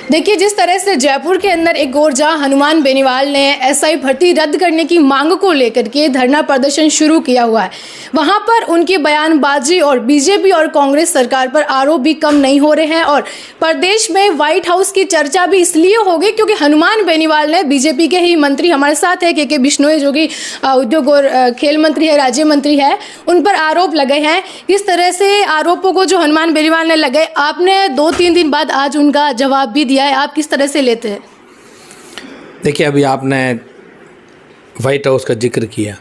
देखिए, जिस तरह से जयपुर के अंदर एक ओर जहां हनुमान बेनीवाल ने एसआई भर्ती रद्द करने की मांग को लेकर के धरना प्रदर्शन शुरू किया हुआ है, वहां पर उनकी बयानबाजी और बीजेपी और कांग्रेस सरकार पर आरोप भी कम नहीं हो रहे हैं। और प्रदेश में व्हाइट हाउस की चर्चा भी इसलिए हो गई क्योंकि हनुमान बेनीवाल ने, बीजेपी के ही मंत्री हमारे साथ है के बिश्नोई, जो कि उद्योग और खेल मंत्री है, राज्य मंत्री है, उन पर आरोप लगे हैं। किस तरह से आरोपों को जो हनुमान बेनीवाल ने लगाए, आपने 2-3 दिन बाद आज उनका जवाब भी दिया है, आप किस तरह से लेते हैं? देखिए, अभी आपने व्हाइट हाउस का जिक्र किया,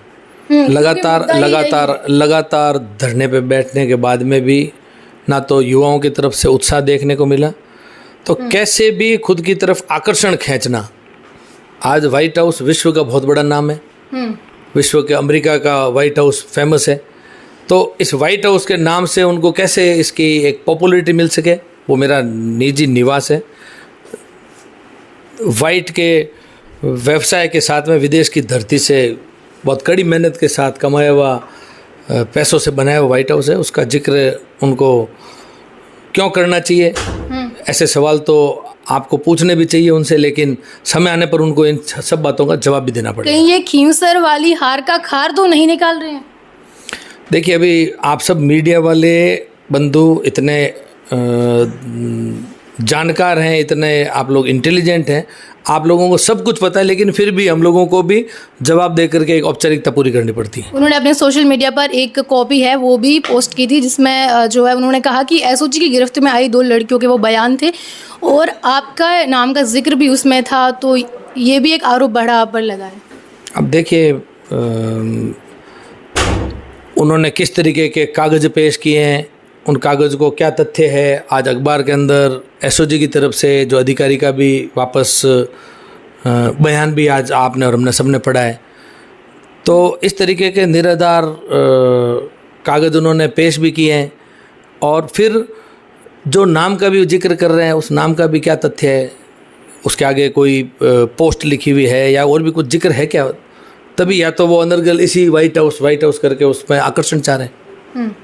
लगातार धरने पे बैठने के बाद में भी ना तो युवाओं की तरफ से उत्साह देखने को मिला, तो कैसे भी खुद की तरफ आकर्षण खींचना। आज व्हाइट हाउस विश्व का बहुत बड़ा नाम है, विश्व के अमेरिका का व्हाइट हाउस फेमस है, तो इस व्हाइट हाउस के नाम से उनको कैसे इसकी एक पॉपुलैरिटी मिल सके। वो मेरा निजी निवास है, व्हाइट के व्यवसाय के साथ में विदेश की धरती से बहुत कड़ी मेहनत के साथ कमाया हुआ पैसों से बनाया हुआ व्हाइट हाउस है। उसका जिक्र उनको क्यों करना चाहिए, ऐसे सवाल तो आपको पूछने भी चाहिए उनसे, लेकिन समय आने पर उनको इन सब बातों का जवाब भी देना पड़ेगा। कहीं ये खींवसर वाली हार का खार तो नहीं निकाल रहे हैं? देखिए, अभी आप सब मीडिया वाले बंधु इतने जानकार हैं, इतने आप लोग इंटेलिजेंट हैं, आप लोगों को सब कुछ पता है, लेकिन फिर भी हम लोगों को भी जवाब दे करके एक औपचारिकता पूरी करनी पड़ती है। उन्होंने अपने सोशल मीडिया पर एक कॉपी है वो भी पोस्ट की थी, जिसमें जो है उन्होंने कहा कि एसओजी की गिरफ्त में आई 2 लड़कियों के वो बयान थे और आपका नाम का जिक्र भी उसमें था, तो ये भी एक आरोप बढ़ा आप पर लगा है। अब देखिए, उन्होंने किस तरीके के कागज़ पेश किए हैं, उन कागज़ को क्या तथ्य है, आज अखबार के अंदर एसओजी की तरफ से जो अधिकारी का भी वापस बयान भी आज आपने और हमने सबने पढ़ा है। तो इस तरीके के निराधार कागज़ उन्होंने पेश भी किए हैं, और फिर जो नाम का भी जिक्र कर रहे हैं उस नाम का भी क्या तथ्य है, उसके आगे कोई पोस्ट लिखी हुई है या और भी कुछ जिक्र है क्या, तभी या तो वो अनर्गल इसी व्हाइट हाउस करके उसमें आकर्षण चाह रहे हैं।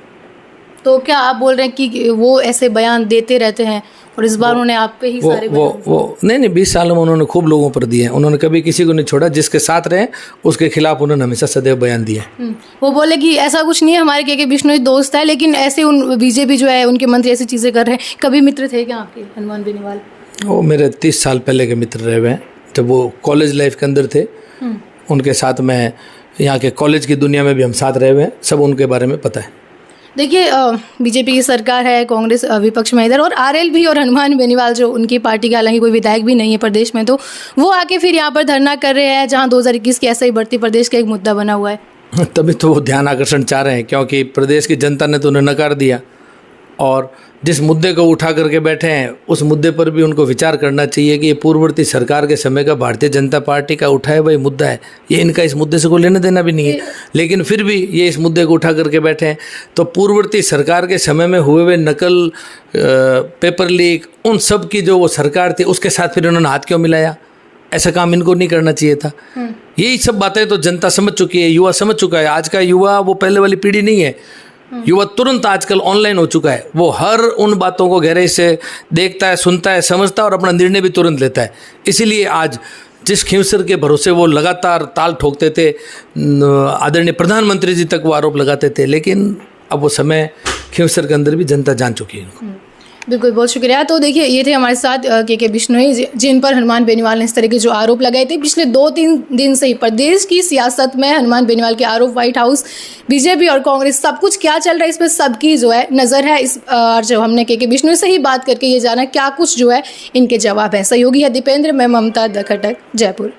तो क्या आप बोल रहे हैं कि वो ऐसे बयान देते रहते हैं और इस बार उन्होंने आप पे ही सारे वो नहीं 20 साल में उन्होंने खूब लोगों पर दिए हैं, उन्होंने कभी किसी को नहीं छोड़ा, जिसके साथ रहे उसके खिलाफ उन्होंने हमेशा सदैव बयान दिए। वो बोले कि ऐसा कुछ नहीं है, हमारे के बिश्नोई दोस्त है, लेकिन ऐसे उन बीजेपी जो है उनके मंत्री ऐसी चीज़ें कर रहे हैं। कभी मित्र थे क्या आपके हनुमान बेनीवाल? वो मेरे 30 साल पहले के मित्र रहे हुए हैं, जब वो कॉलेज लाइफ के अंदर थे, उनके साथ में यहाँ के कॉलेज की दुनिया में भी हम साथ रहे हुए हैं, सब उनके बारे में पता है। देखिए, बीजेपी की सरकार है, कांग्रेस विपक्ष में इधर, और आरएल भी, और हनुमान बेनीवाल जो उनकी पार्टी के हालांकि कोई विधायक भी नहीं है प्रदेश में, तो वो आके फिर यहाँ पर धरना कर रहे हैं जहाँ 2021 की एसआई भर्ती प्रदेश का एक मुद्दा बना हुआ है। तभी तो वो ध्यान आकर्षण चाह रहे हैं, क्योंकि प्रदेश की जनता ने तो उन्हें नकार दिया, और जिस मुद्दे को उठा करके बैठे हैं उस मुद्दे पर भी उनको विचार करना चाहिए कि ये पूर्ववर्ती सरकार के समय का भारतीय जनता पार्टी का उठाया हुआ मुद्दा है, ये इनका इस मुद्दे से कोई लेना देना भी नहीं है, लेकिन फिर भी ये इस मुद्दे को उठा करके बैठे हैं। तो पूर्ववर्ती सरकार के समय में हुए हुए नकल, पेपर लीक, उन सब की जो वो सरकार थी उसके साथ फिर उन्होंने हाथ क्यों मिलाया? ऐसा काम इनको नहीं करना चाहिए था। यही सब बातें तो जनता समझ चुकी है, युवा समझ चुका है। आज का युवा वो पहले वाली पीढ़ी नहीं है, युवा तुरंत आजकल ऑनलाइन हो चुका है, वो हर उन बातों को गहराई से देखता है, सुनता है, समझता है और अपना निर्णय भी तुरंत लेता है। इसीलिए आज जिस खींवसर के भरोसे वो लगातार ताल ठोकते थे, आदरणीय प्रधानमंत्री जी तक वो आरोप लगाते थे, लेकिन अब वो समय खींवसर के अंदर भी जनता जान चुकी है इनको। बिल्कुल, बहुत शुक्रिया। तो देखिए, ये थे हमारे साथ के बिश्नोई, जिन पर हनुमान बेनीवाल ने इस तरह के जो आरोप लगाए थे। पिछले 2-3 दिन से ही प्रदेश की सियासत में हनुमान बेनीवाल के आरोप, व्हाइट हाउस, बीजेपी और कांग्रेस, सब कुछ क्या चल रहा है इस पर सबकी जो है नज़र है। इस जो हमने के बिश्नोई से ही बात करके ये जाना क्या कुछ जो है इनके जवाब है। सहयोगी है दीपेंद्र, मैं ममता द खटक, जयपुर।